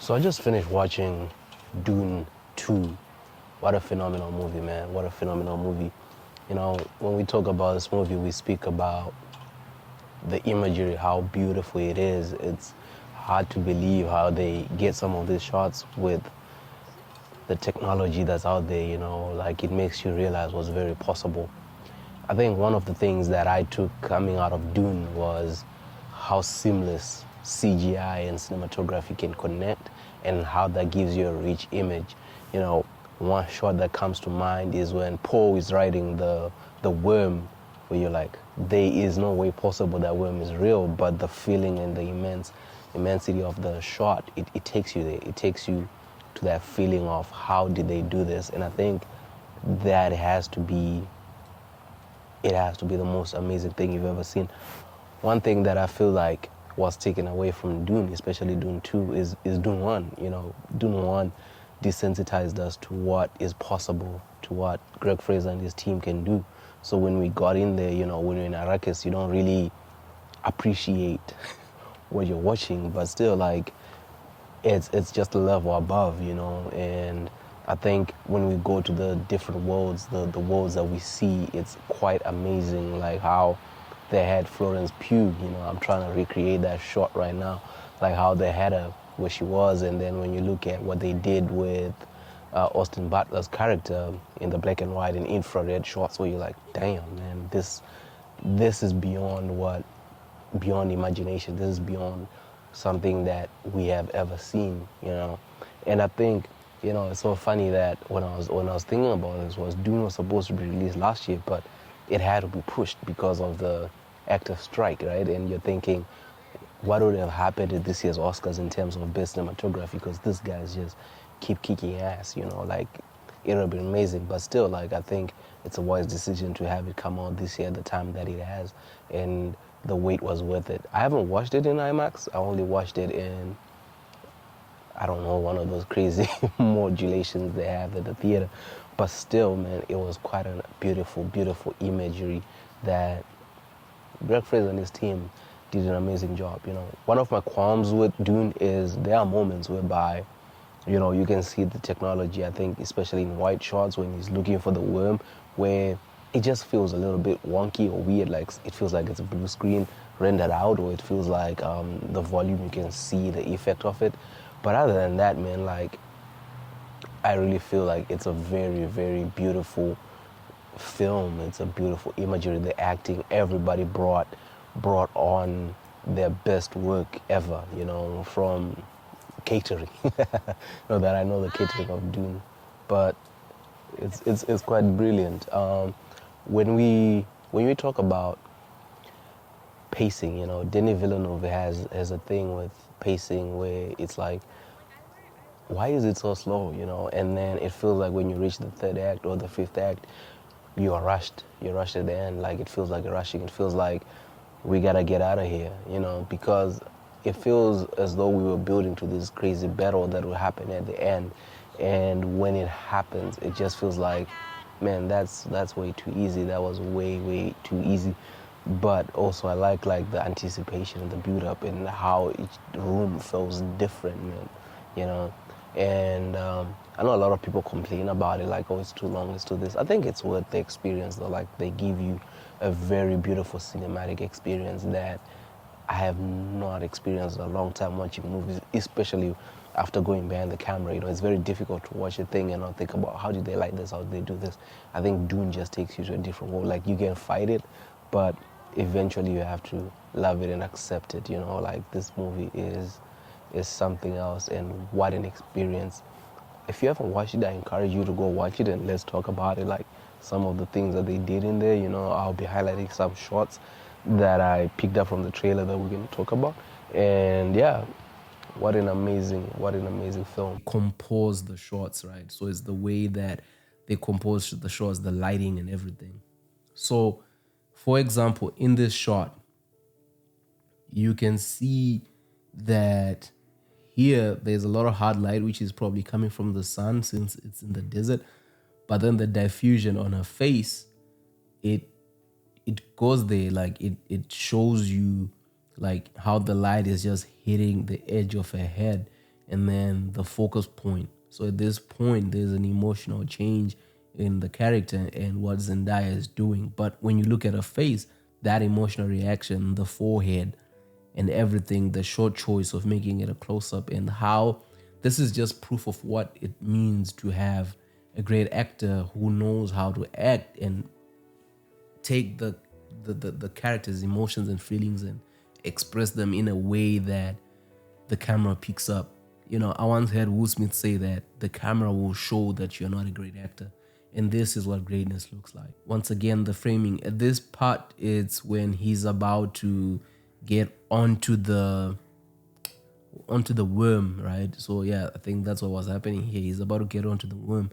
So I just finished watching Dune 2. What a phenomenal movie, man. What a phenomenal movie. You know, when we talk about this movie, we speak about the imagery, how beautiful it is. It's hard to believe how they get some of these shots with the technology that's out there, you know, like it makes you realize what's very possible. I think one of the things that I took coming out of Dune was how seamless CGI and cinematography can connect and how that gives you a rich image. You know, one shot that comes to mind is when Poe is riding the worm, where you're like, there is no way possible that worm is real, but the feeling and the immensity of the shot, it takes you there. It takes you to that feeling of how did they do this. And I think that it has to be the most amazing thing you've ever seen. One thing that I feel like was taken away from Dune, especially Dune 2, is Dune 1. You know, Dune 1 desensitized us to what is possible, to what Greg Fraser and his team can do. So when we got in there, you know, when you're in Arrakis, you don't really appreciate what you're watching, but still, like, it's just a level above, you know. And I think when we go to the different worlds, the worlds that we see, it's quite amazing, like how they had Florence Pugh, you know, I'm trying to recreate that shot right now, like how they had her where she was. And then when you look at what they did with Austin Butler's character in the black and white and infrared shots, where you're like, damn, man, this is beyond imagination. This is beyond something that we have ever seen, you know. And I think, you know, it's so funny that when I was thinking about this, Dune was supposed to be released last year, but it had to be pushed because of the actor strike, right? And you're thinking, what would have happened at this year's Oscars in terms of best cinematography? Because this guys just keep kicking ass, you know, like it would have been amazing. But still, like, I think it's a wise decision to have it come out this year at the time that it has, and the wait was worth it. I haven't watched it in IMAX. I only watched it in, I don't know, one of those crazy modulations they have at the theater. But still, man, it was quite a beautiful, beautiful imagery that Greg Fraser and his team did an amazing job. You know, one of my qualms with Dune is there are moments whereby, you know, you can see the technology, I think, especially in white shots when he's looking for the worm, where it just feels a little bit wonky or weird. Like it feels like it's a blue screen rendered out, or it feels like the volume, you can see the effect of it. But other than that, man, like, I really feel like it's a very, very beautiful film. It's a beautiful imagery. The acting, everybody brought on their best work ever, you know, from catering. Not that I know the catering of Dune, but it's quite brilliant. When we talk about pacing, you know, Denis Villeneuve has a thing with pacing where it's like, why is it so slow, you know? And then it feels like when you reach the third act or the fifth act, you are rushed. You're rushed at the end. Like, it feels like you're rushing. It feels like we gotta get out of here, you know, because it feels as though we were building to this crazy battle that will happen at the end. And when it happens, it just feels like, man, that's way too easy. That was way too easy. But also I like the anticipation and the build up and how each room feels different, man, you know. And I know a lot of people complain about it, like, oh, it's too long, it's too this. I think it's worth the experience, though. Like, they give you a very beautiful cinematic experience that I have not experienced in a long time watching movies, especially after going behind the camera. You know, it's very difficult to watch a thing and not think about how did they like this, how did they do this. I think Dune just takes you to a different world. Like, you can fight it, but eventually you have to love it and accept it. You know, like, this movie is something else, and what an experience. If you haven't watched it, I encourage you to go watch it and let's talk about it, like some of the things that they did in there. You know, I'll be highlighting some shots that I picked up from the trailer that we're going to talk about. And yeah, what an amazing film. Compose the shots, right? So it's the way that they compose the shots, the lighting and everything. So, for example, in this shot, you can see that here there's a lot of hard light, which is probably coming from the sun since it's in the desert. But then the diffusion on her face, it goes there, like it shows you like how the light is just hitting the edge of her head and then the focus point. So at this point, there's an emotional change in the character and what Zendaya is doing. But when you look at her face, that emotional reaction, the forehead, and everything, the short choice of making it a close up, and how this is just proof of what it means to have a great actor who knows how to act and take the character's emotions and feelings and express them in a way that the camera picks up. You know, I once heard Will Smith say that the camera will show that you're not a great actor. And this is what greatness looks like. Once again, the framing. At this part, it's when he's about to get onto the worm, right? So yeah, I think that's what was happening here. He's about to get onto the worm.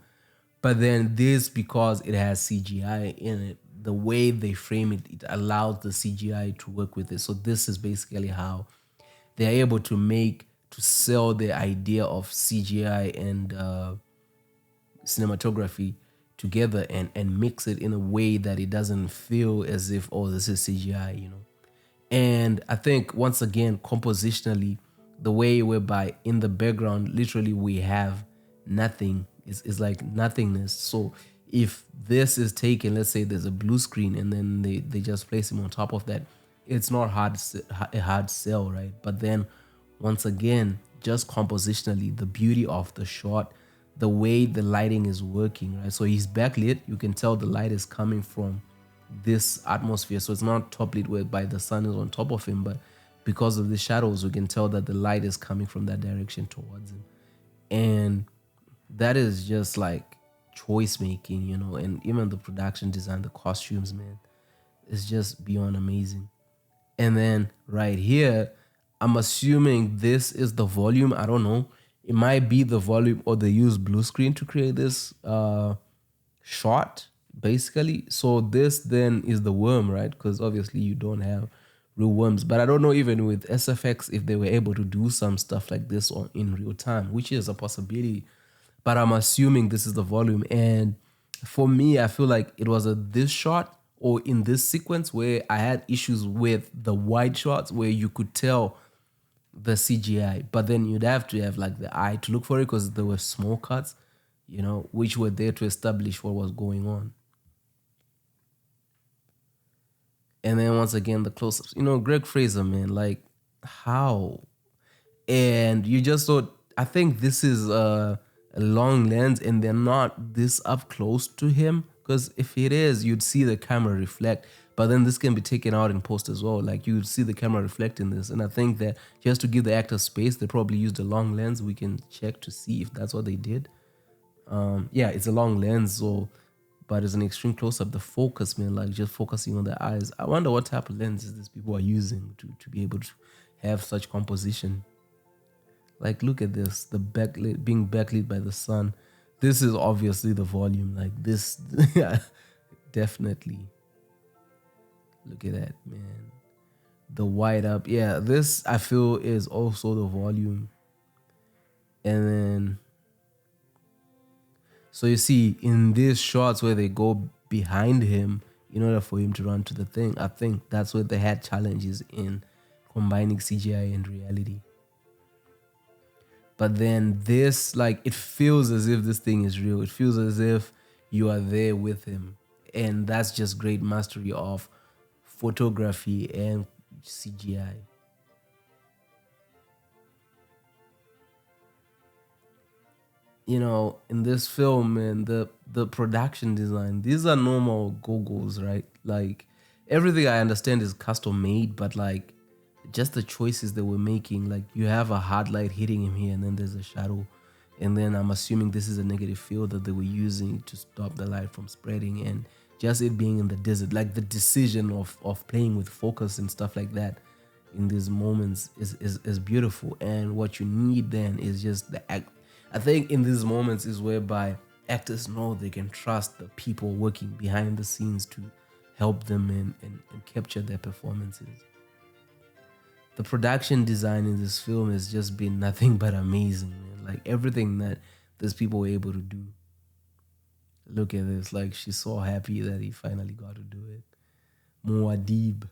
But then this, because it has CGI in it, the way they frame it, it allows the CGI to work with it. So this is basically how they're able to sell the idea of CGI and cinematography together and mix it in a way that it doesn't feel as if, oh, this is CGI, you know. And I think once again, compositionally, the way whereby in the background, literally we have nothing is like nothingness. So if this is taken, let's say there's a blue screen and then they just place him on top of that, it's not a hard sell, right? But then once again, just compositionally, the beauty of the shot, the way the lighting is working, right? So he's backlit. You can tell the light is coming from this atmosphere. So it's not top lit whereby the sun is on top of him, but because of the shadows, we can tell that the light is coming from that direction towards him. And that is just like choice making, you know, and even the production design, the costumes, man, is just beyond amazing. And then right here, I'm assuming this is the volume. I don't know. It might be the volume, or they use blue screen to create this shot, basically. So this then is the worm, right? Because obviously you don't have real worms. But I don't know, even with SFX, if they were able to do some stuff like this in real time, which is a possibility. But I'm assuming this is the volume. And for me, I feel like it was this shot or in this sequence where I had issues with the wide shots where you could tell the CGI, but then you'd have to have like the eye to look for it because there were small cuts, you know, which were there to establish what was going on. And then once again, the close-ups, you know, Greg Fraser, man, like how? And you just thought, I think this is a long lens and they're not this up close to him, because if it is, you'd see the camera reflect, but then this can be taken out in post as well. Like you'd see the camera reflect in this. And I think that just to give the actor space, they probably used a long lens. We can check to see if that's what they did. Yeah, it's a long lens, so but it's an extreme close up. The focus, man, like just focusing on the eyes. I wonder what type of lenses these people are using to be able to have such composition. Like, look at this, the backlit, being backlit by the sun. This is obviously the volume. Like this, yeah, definitely. Look at that, man. The white up, yeah. This I feel is also the volume, and then so you see in these shots where they go behind him in order for him to run to the thing, I think that's where they had challenges in combining CGI and reality. But then this, like, it feels as if this thing is real. It feels as if you are there with him. And that's just great mastery of photography and CGI. You know, in this film and the production design, these are normal goggles, right? Like everything I understand is custom made, but like just the choices they were making, like you have a hard light hitting him here and then there's a shadow, and then I'm assuming this is a negative field that they were using to stop the light from spreading, and just it being in the desert, like the decision of playing with focus and stuff like that in these moments is beautiful. And what you need then is just the act. I think in these moments is whereby actors know they can trust the people working behind the scenes to help them and capture their performances. The production design in this film has just been nothing but amazing, man. Like everything that these people were able to do. Look at this. Like she's so happy that he finally got to do it. Muad'Dib.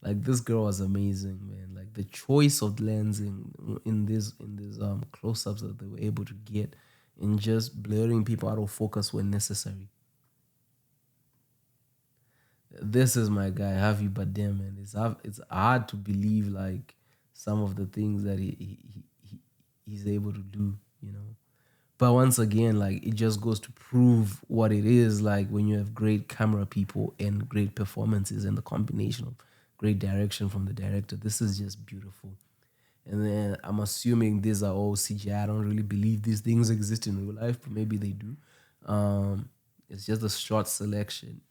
Like this girl was amazing, man. Like the choice of lens in these close-ups that they were able to get, and just blurring people out of focus when necessary. This is my guy, Javi Bardem, man. It's hard to believe like some of the things that he's able to do, you know. But once again, like it just goes to prove what it is like when you have great camera people and great performances and the combination of great direction from the director. This is just beautiful. And then I'm assuming these are all CGI. I don't really believe these things exist in real life, but maybe they do. It's just a short selection.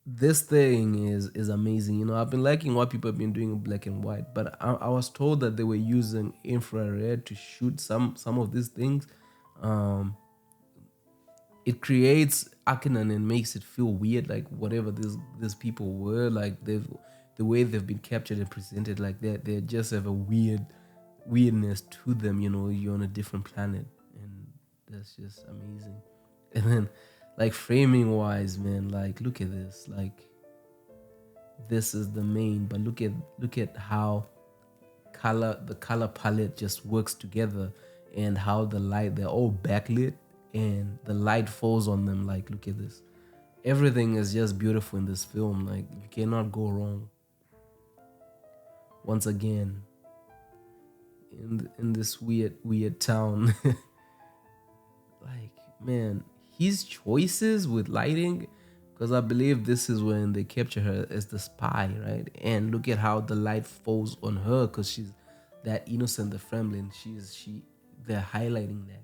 This thing is amazing. You know, I've been liking what people have been doing in black and white, but I was told that they were using infrared to shoot some of these things. Um, it creates Akinan and makes it feel weird, like whatever these people were, like they've the way they've been captured and presented, like they just have a weirdness to them. You know, you're on a different planet, and that's just amazing. And then, like framing wise, man, like look at this, like this is the main, but look at how the color palette just works together, and how the light, they're all backlit and the light falls on them. Like look at this, everything is just beautiful in this film. Like you cannot go wrong. Once again, in this weird town. Like man, his choices with lighting, because I believe this is when they capture her as the spy, right? And look at how the light falls on her, because she's that innocent, the Fremlin. They're highlighting that,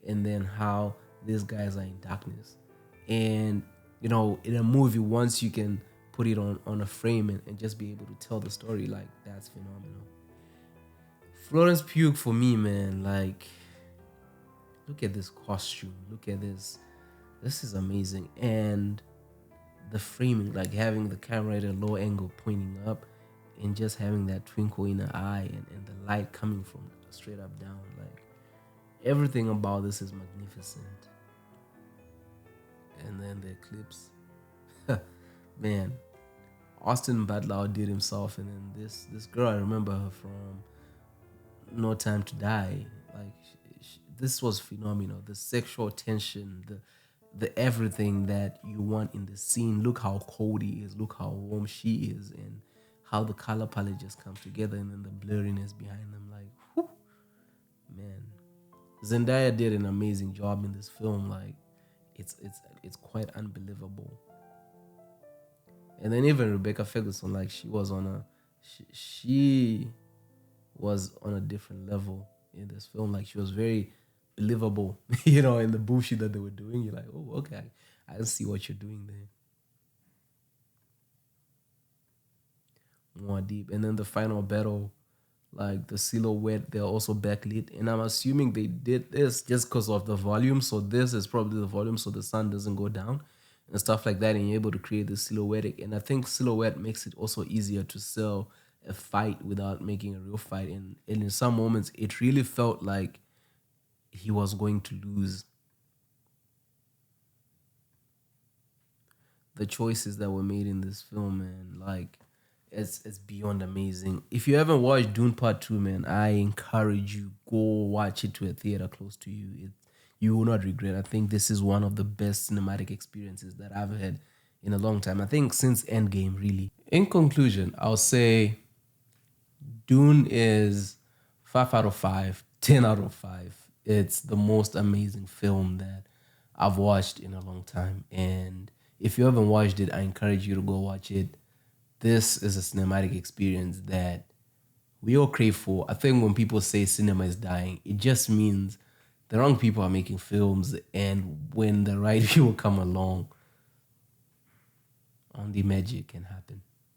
and then how these guys are in darkness. And you know, in a movie, once you can put it on a frame and just be able to tell the story, like that's phenomenal. Florence Pugh for me, man, like look at this costume, look at this is amazing. And the framing, like having the camera at a low angle pointing up, and just having that twinkle in her eye, and the light coming from straight up down, like everything about this is magnificent. And then the eclipse, man, Austin Butler outdid himself. And then this girl, I remember her from No Time to Die. Like this was phenomenal. The sexual tension, the everything that you want in the scene. Look how cold he is. Look how warm she is, and how the color palette just comes together, and then the blurriness behind them. Like, whew, man, Zendaya did an amazing job in this film. Like, it's quite unbelievable. And then even Rebecca Ferguson, like she was on a different level in this film. Like she was very believable, you know, in the bullshit that they were doing. You're like, oh, okay, I see what you're doing there. More deep. And then the final battle, like the silhouette, they're also backlit. And I'm assuming they did this just because of the volume. So this is probably the volume so the sun doesn't go down and stuff like that. And you're able to create the silhouettic. And I think silhouette makes it also easier to sell a fight without making a real fight. And in some moments, it really felt like he was going to lose. The choices that were made in this film, man, like it's beyond amazing. If you haven't watched Dune Part 2, man, I encourage you, go watch it to a theater close to you. You will not regret. I think this is one of the best cinematic experiences that I've had in a long time. I think since Endgame, really. In conclusion, I'll say Dune is 5 out of 5, 10 out of 5. It's the most amazing film that I've watched in a long time. And if you haven't watched it, I encourage you to go watch it. This is a cinematic experience that we all crave for. I think when people say cinema is dying, it just means the wrong people are making films. And when the right people come along, only magic can happen.